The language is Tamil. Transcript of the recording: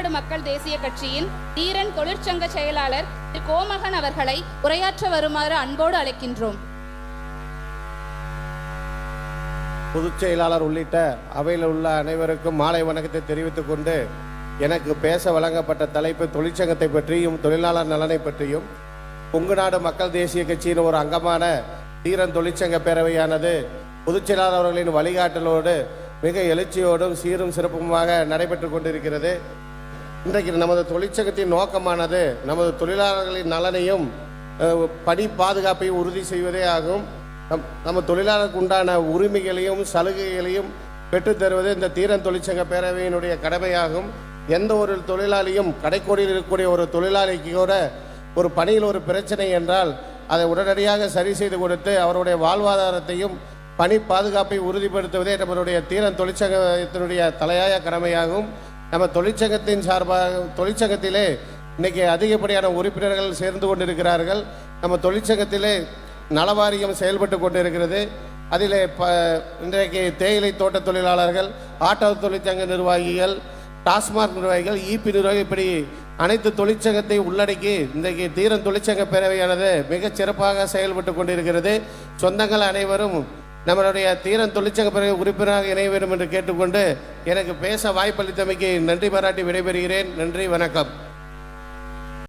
நாடு மக்கள் தேசிய கட்சியின் தீரன் தொழிற்சங்க செயலாளர் திரு கோமகன் அவர்களை உரையாற்ற வருமாறு அன்போடு அழைக்கின்றோம். பொதுச் செயலாளர் உள்ளிட்ட அவையில் உள்ள அனைவருக்கும் மாலை வணக்கத்தை தெரிவித்துக் கொண்டு, எனக்கு பேச வழங்கப்பட்ட தலைப்பு தொழிற்சங்கத்தை பற்றியும் தொழிலாளர் நலனை பற்றியும். கொங்கு நாடு மக்கள் தேசிய கட்சியின் ஒரு அங்கமான தீரன் தொழிற்சங்க பேரவையானது பொதுச் செயலாளர் அவர்களின் வழிகாட்டலோடு மிக எழுச்சியோடும் சீரும் சிறப்புமாக நடைபெற்று கொண்டிருக்கிறது. இன்றைக்கு நமது தொழிற்சங்கத்தின் நோக்கமானது நமது தொழிலாளர்களின் நலனையும் பணி பாதுகாப்பையும் உறுதி செய்வதே ஆகும். நம்ம தொழிலாளருக்கு உண்டான உரிமைகளையும் சலுகைகளையும் பெற்றுத்தருவது இந்த தீரன் தொழிற்சங்க பேரவையினுடைய கடமையாகும். எந்த ஒரு தொழிலாளியும் கடைக்கோடியில் இருக்கக்கூடிய ஒரு தொழிலாளிக்கு கூட ஒரு பணியில் ஒரு பிரச்சனை என்றால் அதை உடனடியாக சரி செய்து கொடுத்து அவருடைய வாழ்வாதாரத்தையும் பணி பாதுகாப்பை உறுதிப்படுத்துவதே நம்மளுடைய தீரன் தொழிற்சங்கத்தினுடைய தலையாய கடமையாகும். நம்ம தொழிற்சங்கத்திலே இன்னைக்கு அதிகப்படியான உறுப்பினர்கள் சேர்ந்து கொண்டிருக்கிறார்கள். நம்ம தொழிற்சங்கத்திலே நலவாரியம் செயல்பட்டு கொண்டிருக்கிறது. அதிலே இன்றைக்கு தேயிலை தோட்ட தொழிலாளர்கள், ஆட்டோ தொழிற்சங்க நிர்வாகிகள், டாஸ்மாக் நிர்வாகிகள், ஈபி நிர்வாகிகள், இப்படி அனைத்து தொழிற்சங்கத்தை உள்ளடக்கி இன்றைக்கு தீரன் தொழிற்சங்க பேரவையானது மிகச் சிறப்பாக செயல்பட்டு கொண்டிருக்கிறது. சொந்தங்கள் அனைவரும் நம்மளுடைய தீரன் தொழிற்சங்க பேரவை உறுப்பினராக இணைய வேண்டும் என்று கேட்டுக்கொண்டு எனக்கு பேச வாய்ப்பளித்தமைக்கு நன்றி பாராட்டி விடைபெறுகிறேன். நன்றி, வணக்கம்.